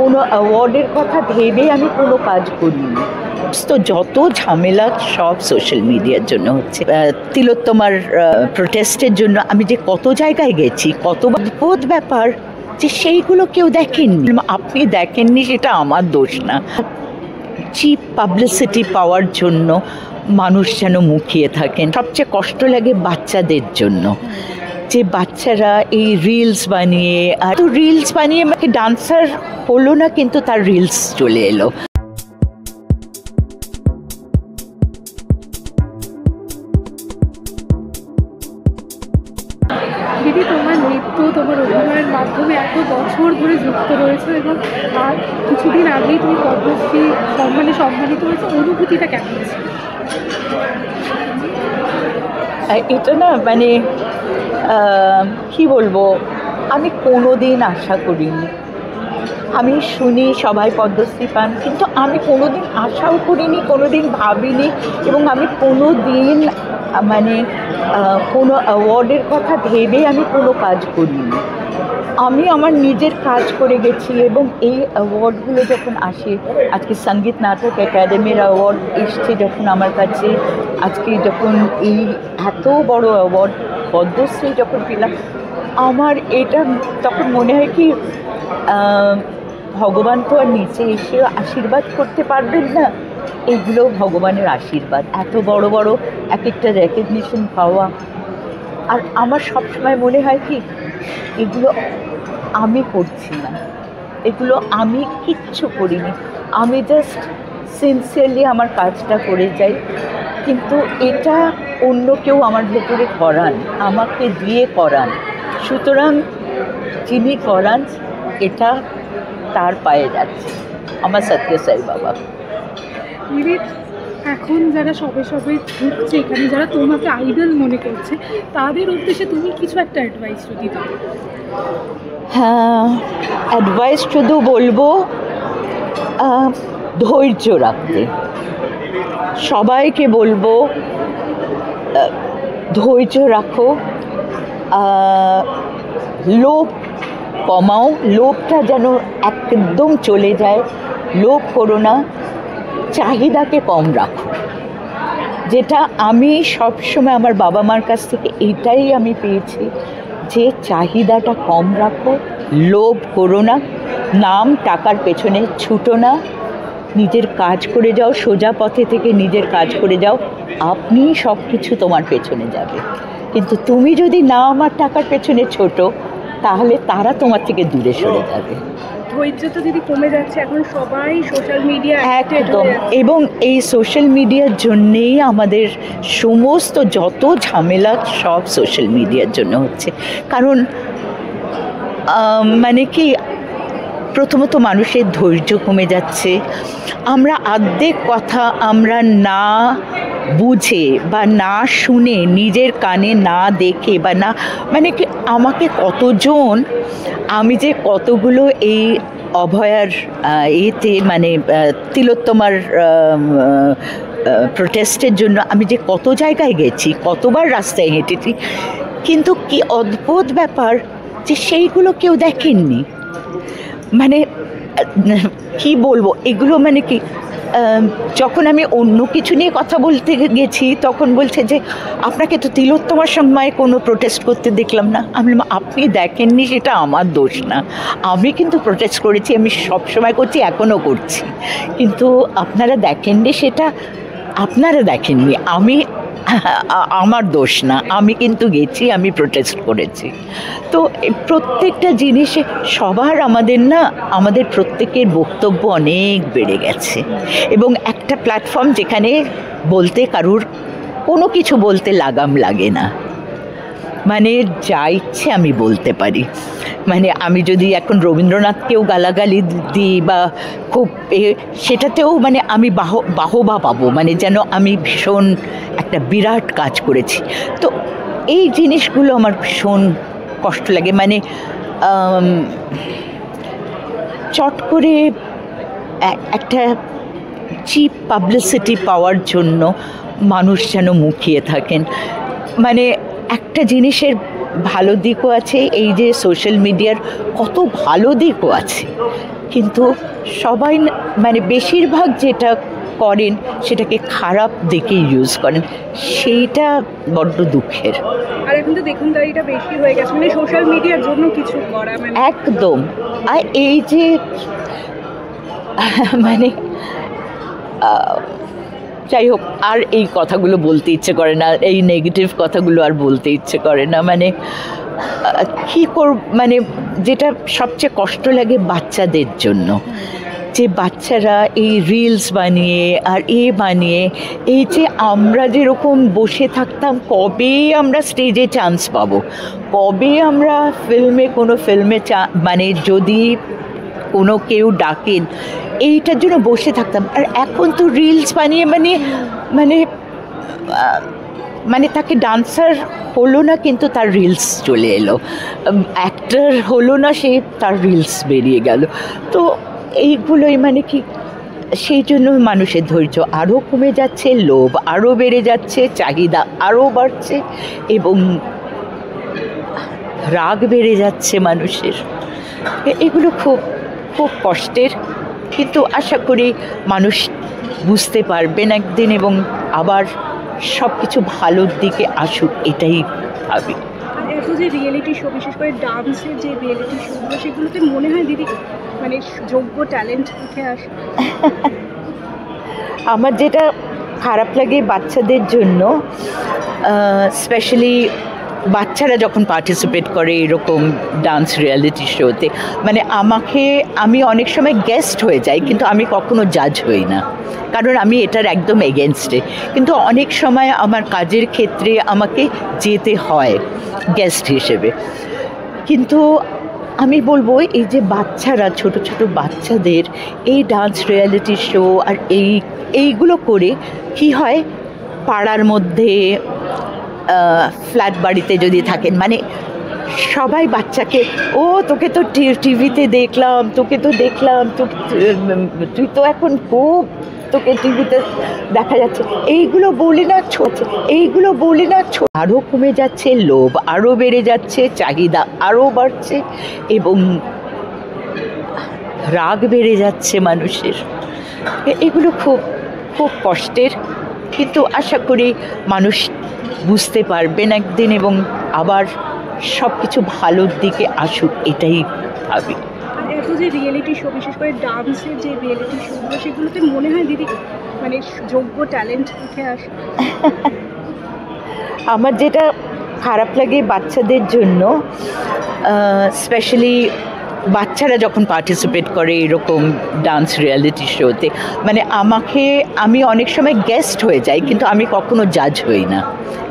কোনো অ্যাওয়ার্ডের কথা ভেবে আমি কোনো কাজ করিনি। তো যত ঝামেলা সব সোশ্যাল মিডিয়ার জন্য হচ্ছে। তিলোত্তমার প্রোটেস্টের জন্য আমি যে কত জায়গায় গেছি, কত বিপদ ব্যাপার, যে সেইগুলো কেউ দেখেননি। আপনি দেখেননি সেটা আমার দোষ না। চিপ পাবলিসিটি পাওয়ার জন্য মানুষ যেন মুখিয়ে থাকেন। সবচেয়ে কষ্ট লাগে বাচ্চাদের জন্য, যে বাচ্চারা এই রিলস বানিয়ে, আর তো রিলস বানিয়ে ডান্সার হলো না, কিন্তু তার রিলস চলে এলো। দিদি, তোমার নৃত্য, তোমার অভিনয়ের মাধ্যমে এত বছর ধরে যুক্ত রয়েছে এবং আর কিছুদিন আগেই তুমি পদ্মশ্রী সম্মানিত হয়েছে, অনুভূতিটা কেমন আছে? এটা না মানে কি বলবো, আমি কোনো দিন আশা করিনি। আমি শুনি সবাই পদ্মশ্রী পান, কিন্তু আমি কোনো দিন আশাও করিনি, কোনো দিন ভাবিনি, এবং আমি কোনো দিন মানে কোনো অ্যাওয়ার্ডের কথা ভেবে আমি কোনো কাজ করিনি। আমি আমার নিজের কাজ করে গেছি, এবং এই অ্যাওয়ার্ডগুলো যখন আসে, আজকে সঙ্গীত নাটক একাডেমির অ্যাওয়ার্ড এসছে যখন আমার কাছে, আজকে যখন এই এত বড় অ্যাওয়ার্ড পদ্মশ্রী যখন পেলাম, আমার এটা তখন মনে হয় কি ভগবান তো আর নিচে এসে আশীর্বাদ করতে পারবেন না, এগুলো ভগবানের আশীর্বাদ। এত বড় বড় এক একটা রেকগনিশন পাওয়া, আর আমার সবসময় মনে হয় কি এগুলো আমি করছি না, এগুলো আমি কিচ্ছু করিনি, আমি জাস্ট সিনসিয়ারলি আমার কাজটা করে যাই, কিন্তু এটা অন্য কেউ আমার ভেতরে করান, আমাকে দিয়ে করান। সুতরাং যিনি করান এটা তার পায়ে যাচ্ছে, আমার সত্য সাই বাবা। দিদি, এখন যারা সবে ঢুকছে এখানে, যারা তোমাকে আইডল মনে করছে, তাদের উদ্দেশ্যে তুমি কিছু একটা অ্যাডভাইস যদি দাও। হ্যাঁ, অ্যাডভাইস শুধু বলবো ধৈর্য রাখতে। সবাইকে বলবো ধৈর্য রাখো, লোভ কমাও, লোভটা যেন একদম চলে যায়, লোভ করো না, চাহিদাকে কম রাখো। যেটা আমি সবসময় আমার বাবা মার কাছ থেকে এইটাই আমি পেয়েছি, যে চাহিদাটা কম রাখো, লোভ করো না, নাম টাকার পেছনে ছুটো না, নিজের কাজ করে যাও, সোজা পথে থেকে নিজের কাজ করে যাও, আপনি সব কিছু তোমার পেছনে যাবে। কিন্তু তুমি যদি নাম আর টাকার পেছনে ছোটো, তাহলে তারা তোমার থেকে দূরে সরে যাবে। ধৈর্য তো দিদি কমে যাচ্ছে, এখন সবাই সোশ্যাল মিডিয়া একদম, এবং এই সোশ্যাল মিডিয়ার জন্যেই আমাদের সমস্ত যত ঝামেলা সব সোশ্যাল মিডিয়ার জন্য হচ্ছে। কারণ মানে কি, প্রথমত মানুষের ধৈর্য কমে যাচ্ছে, আমরা অর্ধেক কথা আমরা না বুঝে বা না শুনে, নিজের কানে না দেখে বা না, মানে কি আমাকে কতজন, আমি যে কতগুলো এই অভয়ার এতে মানে তিলোত্তমার প্রোটেস্টের জন্য আমি যে কত জায়গায় গেছি, কতবার রাস্তায় হেঁটেছি, কিন্তু কি অদ্ভুত ব্যাপার যে সেইগুলো কেউ দেখেননি। মানে কি বলবো, এগুলো মানে কি, যখন আমি অন্য কিছু নিয়ে কথা বলতে গেছি তখন বলছে যে আপনাকে তো তিলোত্তমার সময় কোনো প্রোটেস্ট করতে দেখলাম না। আমি আপনি দেখেননি সেটা আমার দোষ না, আমি কিন্তু প্রোটেস্ট করেছি, আমি সবসময় করছি, এখনও করছি, কিন্তু আপনারা দেখেননি সেটা আপনারা দেখেননি, আমি আমার দোষ না, আমি কিন্তু গেছি, আমি প্রোটেস্ট করেছি। তো প্রত্যেকটা জিনিসে সবার আমাদের প্রত্যেকের বক্তব্য অনেক বেড়ে গেছে, এবং একটা প্ল্যাটফর্ম যেখানে বলতে কারুর কোনো কিছু বলতে লাগাম লাগে না, মানে যা ইচ্ছে আমি বলতে পারি। মানে আমি যদি এখন রবীন্দ্রনাথকেও গালাগালি দিই বা খুব সেটাতেও মানে আমি বাহবা পাবো, মানে যেন আমি ভীষণ একটা বিরাট কাজ করেছি। তো এই জিনিসগুলো আমার ভীষণ কষ্ট লাগে, মানে চট করে একটা চিপ পাবলিসিটি পাওয়ার জন্য মানুষ যেন মুখিয়ে থাকেন। মানে একটা জিনিসের ভালো দিকও আছে, এই যে সোশ্যাল মিডিয়ার কত ভালো দিকও আছে, কিন্তু সবাই মানে বেশিরভাগ যেটা করেন সেটাকে খারাপ দিকে ইউজ করেন, সেইটা বড্ড দুঃখের। আর এখন তো দেখুন দাঁড়িটা বেশি হয়ে গেছে, মানে সোশ্যাল মিডিয়ার জন্য কিছু করা, মানে একদম। আর এই যে মানে যাই হোক, আর এই কথাগুলো বলতে ইচ্ছে করে না, এই নেগেটিভ কথাগুলো আর বলতে ইচ্ছে করে না। মানে কী মানে যেটা সবচেয়ে কষ্ট লাগে বাচ্চাদের জন্য, যে বাচ্চারা এই রিলস বানিয়ে আর বানিয়ে, এই যে আমরা যেরকম বসে থাকতাম কবে আমরা স্টেজে চান্স পাবো, কবে আমরা কোনো ফিল্মে মানে যদি কোনো কেউ ডাকেন, এইটার জন্য বসে থাকতাম। আর এখন তো রিলস বানিয়ে মানে মানে মানে তাকে ডান্সার হলো না কিন্তু তার রিলস চলে এলো, অ্যাক্টর হলো না সে তার রিলস বেরিয়ে গেল। তো এইগুলোই মানে কি, সেই জন্য মানুষের ধৈর্য আরও কমে যাচ্ছে, লোভ আরও বেড়ে যাচ্ছে, চাহিদা আরও বাড়ছে এবং রাগ বেড়ে যাচ্ছে মানুষের। এগুলো খুব খুব কষ্টের, কিন্তু আশা করি মানুষ বুঝতে পারবেন একদিন এবং আবার সব কিছু ভালোর দিকে আসুক, এটাই ভাবি। এত যে রিয়েলিটি শো, বিশেষ করে ডান্সের যে রিয়েলিটি শোগুলো, সেগুলোতে মনে হয় দিদি মানে যোগ্য ট্যালেন্ট উঠে আসে। আমার যেটা খারাপ লাগে বাচ্চাদের জন্য, স্পেশালি বাচ্চারা যখন পার্টিসিপেট করে এরকম ডান্স রিয়ালিটি শোতে, মানে আমি অনেক সময় গেস্ট হয়ে যাই, কিন্তু আমি কখনো জাজ হই না, কারণ আমি এটার একদম এগেনস্টে। কিন্তু অনেক সময় আমার কাজের ক্ষেত্রে আমাকে যেতে হয় গেস্ট হিসেবে। কিন্তু আমি বলবো এই যে বাচ্চারা, ছোট ছোট বাচ্চাদের এই ডান্স রিয়ালিটি শো আর এইগুলো করে কি হয়, পাড়ার মধ্যে ফ্ল্যাট বাড়িতে যদি থাকেন, মানে সবাই বাচ্চাকে, ও তোকে তো টিভিতে দেখলাম, তুই তো এখন খুব, তোকে টিভিতে দেখা যাচ্ছে, এইগুলো বলি না আরও কমে যাচ্ছে, লোভ আরও বেড়ে যাচ্ছে, চাহিদা আরও বাড়ছে এবং রাগ বেড়ে যাচ্ছে মানুষের। এগুলো খুব খুব কষ্টের, কিন্তু আশা করি মানুষ বুঝতে পারবেন একদিন এবং আবার সব কিছু ভালোর দিকে আসুক, এটাই ভাবি। এত যে রিয়েলিটি শো, বিশেষ করে ডান্সের যে রিয়েলিটি শোগুলো, সেগুলোতে মনে হয় দিদি মানে যোগ্য ট্যালেন্ট উঠে আসে। আমার যেটা খারাপ লাগে বাচ্চাদের জন্য, স্পেশালি বাচ্চারা যখন পার্টিসিপেট করে এরকম ডান্স রিয়ালিটি শোতে, মানে আমি অনেক সময় গেস্ট হয়ে যাই, কিন্তু আমি কখনো জাজ হই না,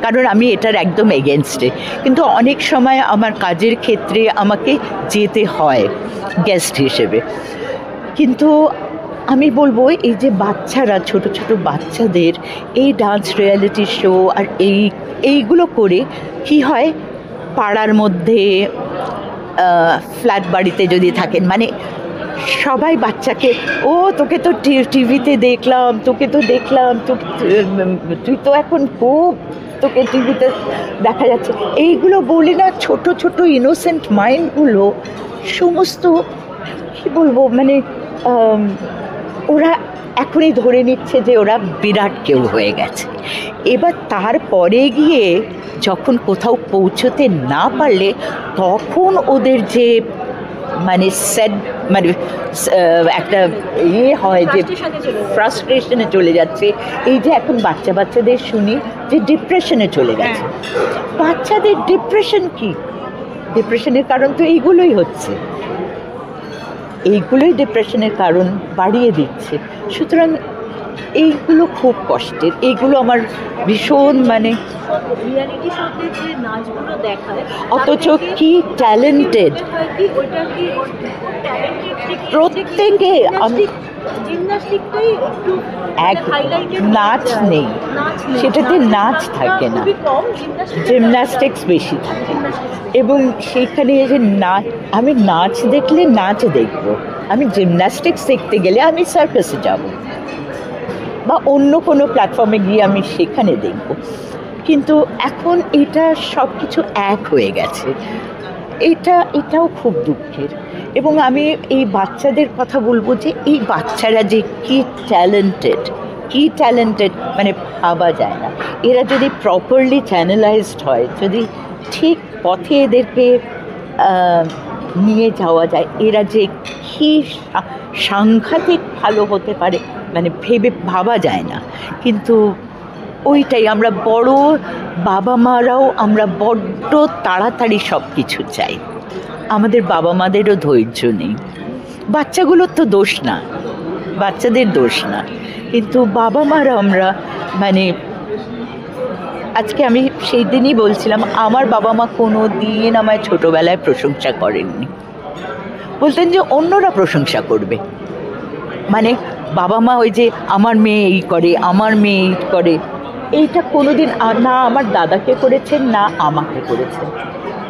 কারণ আমি এটার একদম এগেনস্টে। কিন্তু অনেক সময় আমার কাজের ক্ষেত্রে আমাকে যেতে হয় গেস্ট হিসেবে। কিন্তু আমি বলবো এই যে বাচ্চারা, ছোট ছোট বাচ্চাদের এই ডান্স রিয়ালিটি শো আর এইগুলো করে কি হয়, পাড়ার মধ্যে ফ্ল্যাট বাড়িতে যদি থাকেন, মানে সবাই বাচ্চাকে, ও তোকে তো টিভিতে দেখলাম, তুই তো এখন খুব, তোকে টিভিতে দেখা যাচ্ছে, এইগুলো বলি না, ছোট ছোট ইনোসেন্ট মাইন্ডগুলো সমস্ত কী বলবো, মানে ওরা এখনই ধরে নিচ্ছে যে ওরা বিরাট কেউ হয়ে গেছে। এবার তারপরে গিয়ে যখন কোথাও পৌঁছতে না পারলে, তখন ওদের যে মানে একটা হয় যে ফ্রাস্ট্রেশনে চলে যাচ্ছে। এই যে এখন বাচ্চাদের শুনি যে ডিপ্রেশনে চলে গেছে। বাচ্চাদের ডিপ্রেশন কি? ডিপ্রেশনের কারণ তো এইগুলোই হচ্ছে, এইগুলোই ডিপ্রেশনের কারণ বাড়িয়ে দিচ্ছে। সুতরাং এইগুলো খুব কষ্টের, এইগুলো আমার ভীষণ মানে, রিয়ালিটি শোতে যে নাচগুলো দেখায়, অথচ কি ট্যালেন্টেড প্রত্যেকে। জিমন্যাস্টিকটাই একটু নাচ নেই, সেটাতে নাচ থাকে না, জিমন্যাস্টিক্স বেশি থাকে। এবং সেইখানে যে আমি নাচ দেখলে নাচ দেখব, আমি জিমন্যাস্টিক্স দেখতে গেলে আমি সার্কাসে যাব বা অন্য কোনো প্ল্যাটফর্মে গিয়ে আমি সেখানে দেখব। কিন্তু এখন এটা সব কিছু এক হয়ে গেছে। এটাও খুব দুঃখের। এবং আমি এই বাচ্চাদের কথা বলবো যে এই বাচ্চারা যে কি ট্যালেন্টেড মানে ভাবা যায় না। এরা যদি প্রপারলি চ্যানেলাইজড হয়, যদি ঠিক পথে এদেরকে নিয়ে যাওয়া যায়, এরা যে কি সাংঘাতিক ভালো হতে পারে মানে ভাবা যায় না। কিন্তু ওইটাই আমরা বড় বাবা মারাও আমরা বড্ড তাড়াতাড়ি সব কিছু চাই। আমাদের বাবা মাদেরও ধৈর্য নেই। বাচ্চাগুলোর তো দোষ না, বাচ্চাদের দোষ না, কিন্তু বাবা মারা আমরা মানে আজকে আমি সেই দিনই বলছিলাম, আমার বাবা মা কোনো দিন আমায় ছোটোবেলায় প্রশংসা করেননি। বলতেন যে অন্যরা প্রশংসা করবে, মানে বাবা মা ওই যে আমার মেয়ে এই করে, আমার মেয়ে এই করে, এইটা কোনো দিন না আমার দাদাকে করেছেন না আমাকে করেছেন।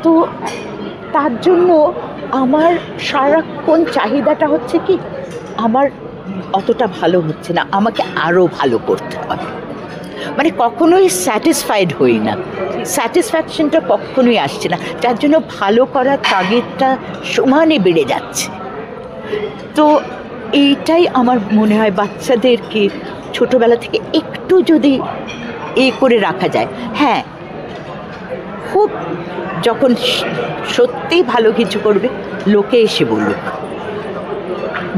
তো তার জন্য আমার সারাক্ষণ চাহিদাটা হচ্ছে কি, আমার অতটা ভালো হচ্ছে না, আমাকে আরও ভালো করতে হবে। মানে কখনোই স্যাটিসফাইড হই না, স্যাটিসফ্যাকশনটা কখনোই আসছে না, যার জন্য ভালো করার তাগিদটা সমানে বেড়ে যাচ্ছে। তো এইটাই আমার মনে হয় বাচ্চাদেরকে ছোটোবেলা থেকে একটু যদি করে রাখা যায়। হ্যাঁ, খুব যখন সত্যিই ভালো কিছু করবে লোকে এসে বলুক,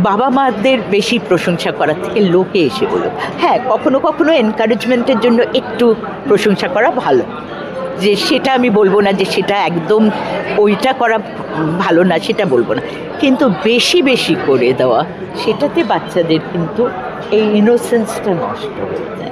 বাবা মাদের বেশি প্রশংসা করার থেকে লোকে এসে বলুক। হ্যাঁ, কখনো কখনো এনকারেজমেন্টের জন্য একটু প্রশংসা করা ভালো, যে সেটা আমি বলবো না যে সেটা একদম ওইটা করা ভালো না, সেটা বলবো না, কিন্তু বেশি বেশি করে দেওয়া সেটাতে বাচ্চাদের কিন্তু এই ইনোসেন্সটা নষ্ট হয়ে যায়।